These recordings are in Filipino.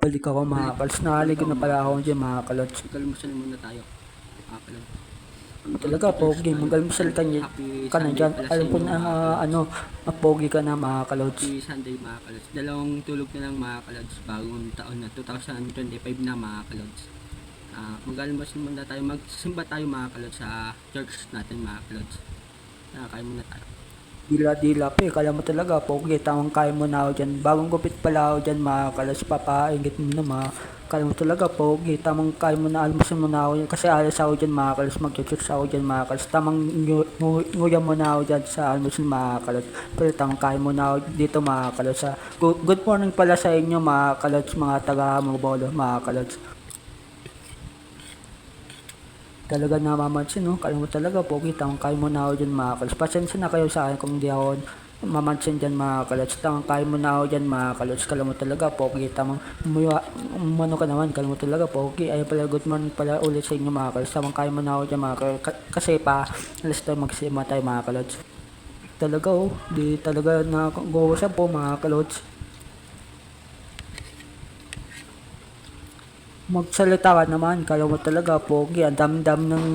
Balik ako mga kalods. Nakaligo na pala ako dyan mga kalods. Kalmusan muna tayo. Pala. Talaga, pogi. Mag-almusal ka na dyan. Alam ko na mapogi ka na mga kalods. Happy Sunday mga kalods. Dalawang tulog na lang mga kalods. Bagong taon na 2025 na mga kalods. Mag-almusal muna tayo. Magsimba tayo mga kalods sa church natin mga kalods. Kaya muna tayo. Dila-dila pa eh. Kala mo talaga, pogi. Tamang kaya mo na ako dyan. Bagong gupit pala ako dyan mga kalods. Papaingit mo na mga. Kala mo talaga, pogi. Tamang kaya mo na, almusal mo na ako dyan. Kasi alas ako dyan mga kalods. Mag-church ako dyan mga kalods. Tamang nguya mo na ako dyan sa almusal mga kalods. Pero tamang kaya mo na ako dito mga kalods. Good morning pala sa inyo mga kalods. Mga taga-Mobolo mga kalods. Talaga namamansin, no? Kala mo talaga, pogi, tamang kaya mo na ako dyan mga kalods. Pasensya na kayo sa akin kung di ako mamansin dyan mga kalods. Tamang kaya mo na ako dyan mga kalods. Kala mo talaga, pogi, tamang umano ka naman. Kala mo talaga, pogi. Ayun pala, good morning pala ulit sa inyo mga kalods. Tamang kaya mo na ako dyan mga kalods. Kasi pa, alas tayo magsima tayo mga kalods. Talaga, oh, di talaga nag-uusap po mga kalods. Magsalita ka naman, kala mo talaga, pogi. Ang dami-dami ng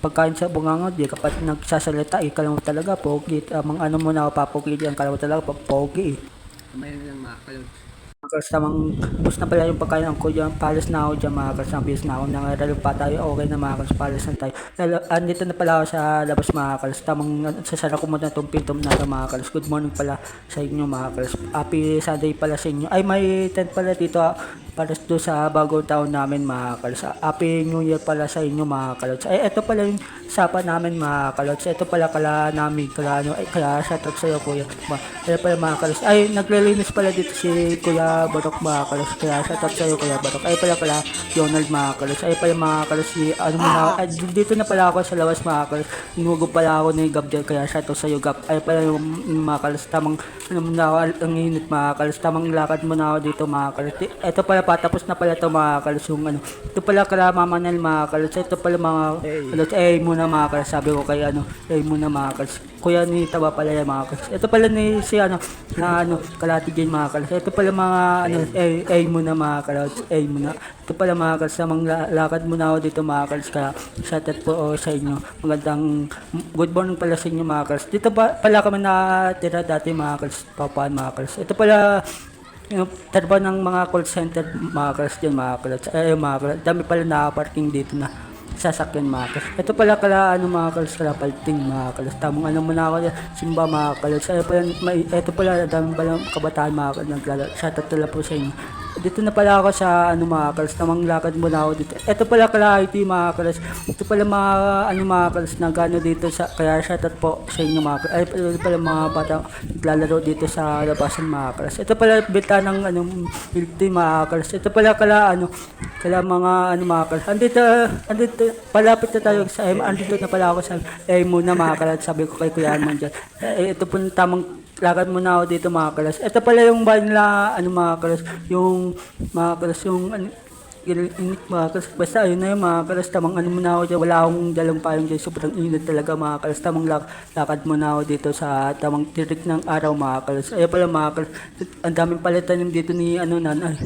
pagkain sa bunganga, di ka pa nagsasalita eh. Kala mo talaga, pogi. Amang ano mo na ako papogi diyan, kala mo talaga, pogi eh. Kamay na lang mga kalods. Mga tamang bus na pala yung pagkain ko dyan, palis na ako dyan mga kals, nabis na ako, nangaralo pa tayo, okay na mga kals, palis na tayo. Andito na pala ako sa labas mga kals, tamang sasara ko muna itong pinto na ito mga kals. Good morning pala sa inyo mga kals, happy Sunday pala sa inyo. Ay, may tent pala dito para doon sa bagong taon namin mga kals. Happy New Year pala sa inyo mga kals. Ay, ito pala yung sapa namin mga kals, ito pala kala namin, kala shoutout sa'yo kuya. Kaya pala mga kals, ay naglilinis pala dito si kuya Barok mga kalos, kaya shoutout sa'yo kuya Barok. Ay pala Donald mga kalos, ay pala mga kalos si ano mo na, ay, dito na pala ako sa labas mga kalos, inugo pala ako ni Gabriel, kaya shoutout sa'yo Gab. Ay pala yung mga kalos, tamang ano mo na ako, ang init mga kalos, tamang lakad mo na ako dito mga kalos. Ito pala patapos na pala ito mga kalos, yung ano, ito pala kala Mama Nel mga kalos, ito pala mga kalos, muna mga kalos, sabi ko kay ano, muna mga kalos, kuya ni Taba pala yung mga kalos. Ito pala ni si ano, na ano, Kalati Jane mga kalos. Ito pala mga ano, muna mga kalos, muna. Ito pala mga kalos, samang lakad muna ako dito mga kalos, kaya shoutout po sa inyo. Magandang good morning pala sa inyo mga kalos. Dito pala kami natira dati mga kalos, papaan mga kalos. Ito pala yung trabaho ng mga call center mga kalos dyan mga kalos. Mga kalos, dami pala nakaparking dito na sasakyan mga kalos. Ito pala kala ano mga kalos, kala palting mga kalos. Tamang ano muna ako simba mga kalos. Ito pala dami pala kabataan mga kalos naglalaro. Shoutout pala po sa inyo. Dito na pala ako sa ano mga kalos, tamang lakad muna ako dito. Ito pala kala IT mga kalos. Ito pala mga ano mga kalos nagano dito sa, kaya shoutout po sa inyo mga kalos. Ay ito pala mga bata naglalaro dito sa labasan mga kalos. Ito pala beta ng anong build team mga kalos. Ito pala kala ano, kala mga ano mga kalos. Andito palapit na tayo sa andito na pala ako sa muna mga kalos. Sabi ko kay Kuya Arman dyan. Ito po tamang lakad muna ako dito mga kalos. Ito pala yung bahay nila ano mga kalos, yung mga kalos yung ano, init mga kalos. Basta ayun na yung mga kalos, tamang ano muna ako dyan. Wala akong dalang payong dyan, sobrang init talaga mga kalos. Tamang lakad muna ako dito sa tamang tirik ng araw mga kalos. Ayun pala mga kalos, ang daming pala tanim dito ni ano nanay.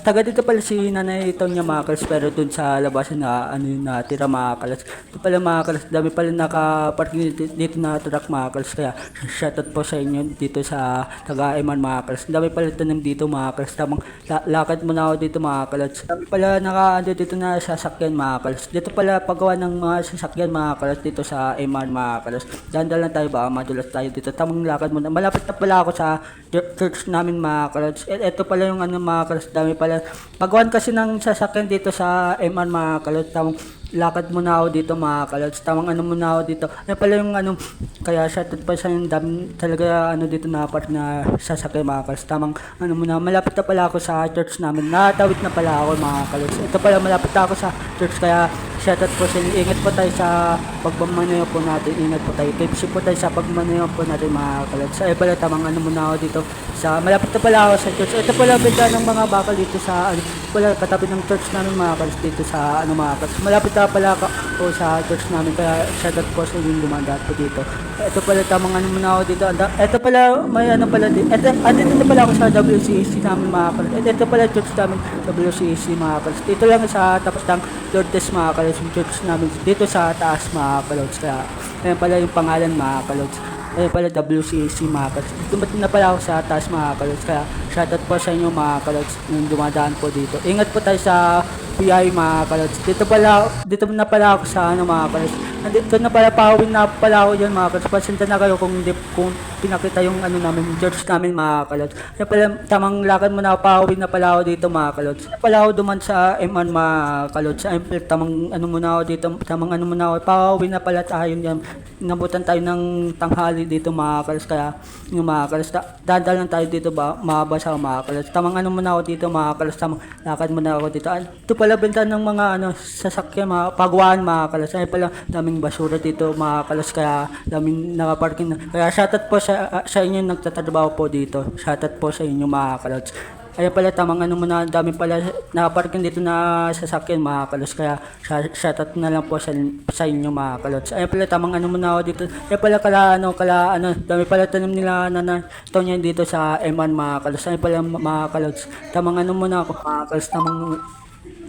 Taga dito pala si nanay ito niya mga kalos, pero dun sa labasan na ano yung natira mga kalos. Ito pala mga kalos, dami pala nakaparking dito na truck mga kalos, kaya shoutout po sa inyo dito sa taga Eman mga kalos. Dami pala tanim dito mga kalos, tamang lakad muna ako dito mga kalos. Dami pala naka dito na sasakyan mga kalos. Dito pala paggawa ng mga sasakyan mga kalos dito sa Eman mga kalos. Dandal lang tayo, baka madulas tayo dito. Tamang lakad muna. Malapit na pala ako sa church namin mga kalos. Ito pala yung ano mga kalos, dami pala. Paggawan kasi ng sasakyan dito sa MR mga kalos. Tamang lakad muna ako dito mga kalods, tamang ano muna ako dito. Ano pala yung ano, kaya shoutout pa sa yung dami talaga ano dito na part na sasakay mga kalods. Tamang ano muna, malapit na pala ako sa church namin. Natawid na pala ako mga kalods. Ito pala malapit na ako sa church, kaya shoutout po sa inyo. Ingat po tayo sa pagmamaneho po natin. Ingat po tayo. Tipsy po tayo sa pagmamaneho po natin mga kalods. Ay pala tamang ano muna ako dito sa malapit na pala ako sa church. Ito pala bigla ng mga bakal dito sa ano, pala katabi ng church namin mga kalods dito sa ano mga kalods. Malapit na pala ako sa church namin kaya shoutout po sa inyo dumadaan po dito. Ito pala tamang ano muna ako dito. Ito pala may ano pala dito. Andito na pala ako sa WCAC namin mga kalods. Ito pala church namin WCAC mga kalods. Dito lang sa tapos ng Lourdes mga kalods yung church namin dito sa taas mga kalods. Kaya ayan pala yung pangalan mga kalods. Ayan pala WCAC mga kalods. Dumating na pala ako sa taas mga kalods. Kaya shoutout po sa inyo mga kalods yung dumadaan po dito. Ingat po tayo sa PI mga kalods. Dito na pala ako sa ano mga kalods. Nandito na pala pauwi na pala ako dyan mga kalods. Pasinta na kayo kung pinakita yung ano namin, church namin mga kalods. Kaya pala tamang lakad mo na pauwi na pala ako dito mga kalods. Na pala ako duman sa M1 mga kalods. Ay tamang ano muna ako dito, tamang ano muna ako. Pauwi na pala tayo dyan. Nabutan tayo ng tanghali dito mga kalods. Kaya yung mga kalods, dadal lang tayo dito ba, mabasa mga kalods. Tamang ano muna ako dito mga kalods. Tamang lakad muna ako dito. Ito pala benta ng mga ano, sasakyan, mga pagwaan mga kalods. Ay pala daming basura dito mga kalods. Kaya daming nakaparking na. Kaya shoutout po sa inyo nagtatrabaho po dito. Shoutout po sa inyo mga kalods. Ayan pala tamang ano muna, dami pala nakaparking dito na sasakyan mga kalods. Kaya shoutout na lang po sa inyo mga kalods. Ayan pala tamang ano muna ako dito. Ayan pala kala ano, dami pala tanim nila na ito niyan dito sa M1 mga kalods. Ayan pala mga kalods. Tamang ano muna ako mga kalods, tamang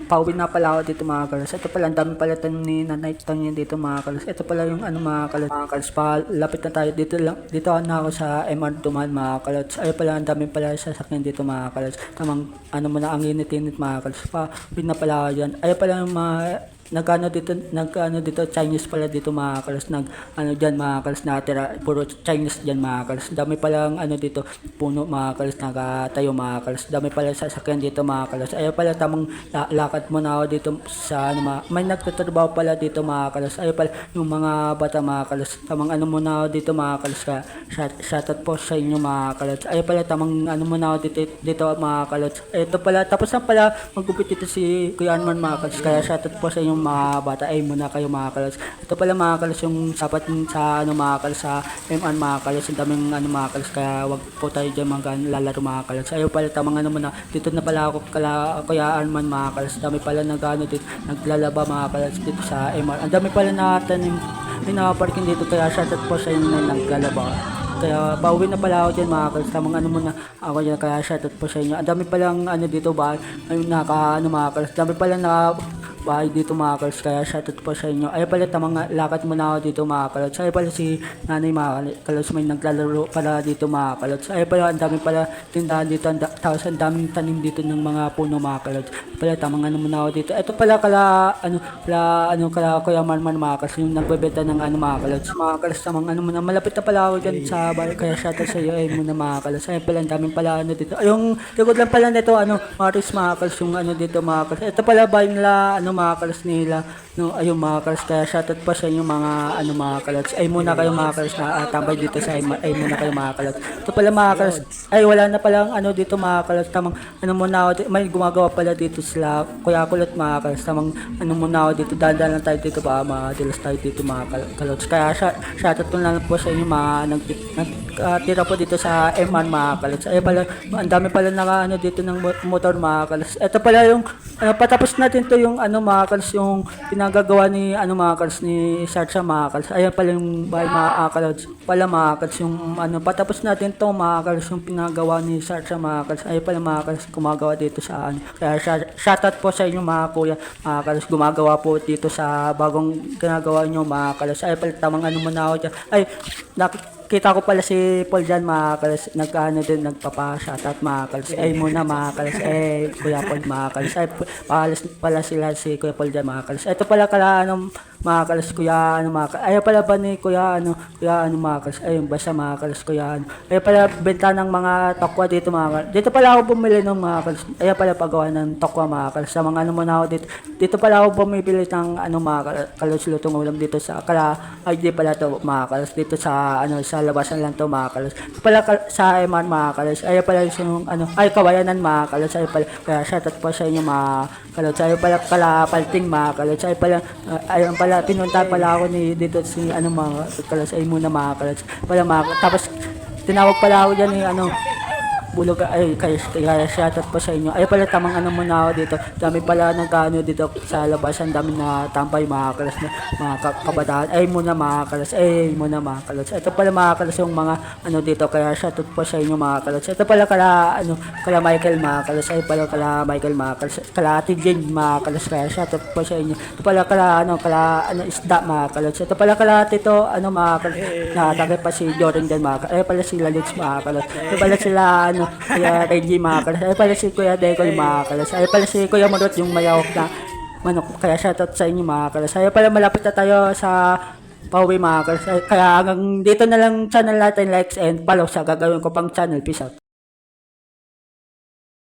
pauwi na pala ako dito mga kalos. Ito pala, ang dami pala tanim ni Nanay Tong yan dito mga kalos. Ito pala yung ano mga kalos. Mga kalos, lapit na tayo. Dito na ako sa MR Duman mga kalos. Ay pala, ang dami pala sasakyan dito mga kalos. Tamang ano muna, ang init-init mga kalos. Pauwi na pala ako dyan. Ay pala yung mga nagano dito Chinese pala dito mga kalos, ano diyan mga kalos natira puro Chinese diyan mga kalos. Dami palang ano dito puno mga kalos nagatayo mga kalos. Dami pala sasakyan dito mga kalos. Ay pala tamang lakad mo na ako dito sa ano may nagtatrabaho pala dito mga kalos. Ay pala yung mga bata mga kalos. Tamang ano muna ako dito mga kalos. Kaya shoutout po sa inyo mga kalos. Ay pala tamang ano muna ako dito mga kalos. Ito pala tapos na pala magupit dito si Kuya Arman mga kalos. Kaya shoutout po sa inyo mga bata. Ay muna kayo mga kalos. Ito pala mga kalos yung sapat sa ano mga kalos sa M1 mga kalos. Ang daming ano mga kalos. Kaya wag po tayo dyan lalaro mga kalos. Ayaw pala tamang ano muna. Dito na pala ako Kuya Arman mga kalos. Dami pala nagano dito. Naglalaba mga kalos dito sa M1. Ang dami pala natanim. May nakaparking dito. Kaya shoutout po sa inyo na naglalaba. Kaya pauwi na pala ako dyan mga kalos. Tamang ano muna ako dyan. Kaya shoutout po sa inyo. Ang dami palang ano dito ba. Ayun ano mga kalos. Dami pala na bahay dito mga kalos. Kaya shoutout po sa inyo. Ay pala tamang lakad muna ako dito mga kalos. Ay pala si nanay mga kalos may naglalaro pala dito mga kalos. Ay pala ang dami pala tindahan dito. Tapos ang daming tanim dito ng mga puno mga kalos. Pala tamang ano muna ako dito. Ito pala kala Kuya Marman mga kalos yung nagbebenta ng ano mga kalos. Mga kalos tamang ano muna. Malapit na pala ako dyan sa bahay. Kaya shoutout sa iyo. Ay muna mga kalos. Ay pala ang daming pala ano dito. Yung likod lang pala nito ano Maris mga kalos yung ano dito mga kalos. Ito pala bahay nila ano mga kalos nila no ayun mga kalos. Kaya shoutout pa sa inyo mga ano mga kalos. Ay muna kayo mga kalos na tambay dito sa ay muna kayo mga kalos. Ito pala mga kalos. Ay wala na palang ano dito mga kalos. Tamang ano muna ako dito. May gumagawa pala dito sila Kuya Kulot mga kalos. Tamang ano muna ako dito. Dandan lang tayo dito ba madilas tayo dito mga kalos. Kaya shoutout lang po sa inyo mga nagtira po dito sa M1 mga kalos. Ay pala ang dami pala naka ano dito ng motor mga kalos. Ito pala yung patapos natin to yung ano mga kalos yung pinagagawa ni ano mga kalos ni Sarsha mga kalos. Ayan pala yung bahay mga kalos. Pala mga kalos yung ano patapos natin to mga kalos yung pinagawa ni Sarsha mga kalos. Ayan pala mga kalos gumagawa dito sa ano. Kaya shoutout po sa inyo mga kuya mga kalos gumagawa po dito sa bagong ginagawa nyo mga kalos. Ayan pala tamang ano muna ako dyan. Ay kita ko pala si Paul dyan mga kalos, nagkaano din, nagpapa-shoutout mga kalos. Ay muna mga kalos, Kuya Paul mga kalos. Ay pahalas pala sila si Kuya Paul dyan mga kalos. Ito pala mga kalas, kuya, ano, mga kalas. Ayaw pala ba ni kuya, ano, mga kalas. Ayun, basta mga kalas, kuya, ano. Ayaw pala benta ng mga tokwa dito, mga kalas. Dito pala ako bumili ng mga kalas. Ayaw pala pagawa ng tokwa, mga kalas. Sa mga ano muna ako dito. Dito pala ako bumibili ng, ano, mga kalas, lutong ulam dito sa, ay, di pala to, mga kalas. Dito sa, ano, sa labasan lang to, mga kalas. Dito pala sa MR, mga kalas. Ayaw pala yung, ano, ay, kawayanan, mga kalas. Ayaw pala, kaya shoutout po sa inyo, mga kalas. Ayaw pala palting, mga kalas. Ayun pala, pinunta pala ako ni dito si ano mga kalas ay muna mga kalas. Tapos tinawag pala ako diyan ni ano bulog ay kaya shoutout po sa inyo. Ay pala tamang ano muna ako dito. Dami pala nagkaano dito sa labas. Ang dami na tambay mga kalas na mga kabataan. Ay muna mga kalas. Ay muna mga kalas. Ito pala mga kalas yung mga ano dito. Kaya shoutout po sa inyo mga kalas. Ito pala kala Michael mga kalas. Ay pala kala Michael mga kalas. Kala Ate Jane mga kalas. Kaya shoutout po sa inyo. Ito pala kala isda mga kalas. Ito pala kala Tito ano mga kalas. Nakatagay pa si Jordan din mga kalas. Ay pala si Lalix mga kalas. Ito pala sila Kuya Reggie mga kalas. Ay pala si Kuya Decoy mga kalas. Ay pala si Kuya Marot yung mayawak na manok. Kaya shoutout sa inyo mga kalas. Ay pala malapit na tayo sa pauwi mga kalas. Kaya hanggang dito na lang channel natin, likes and follow sa gagawin ko pang channel. Peace out.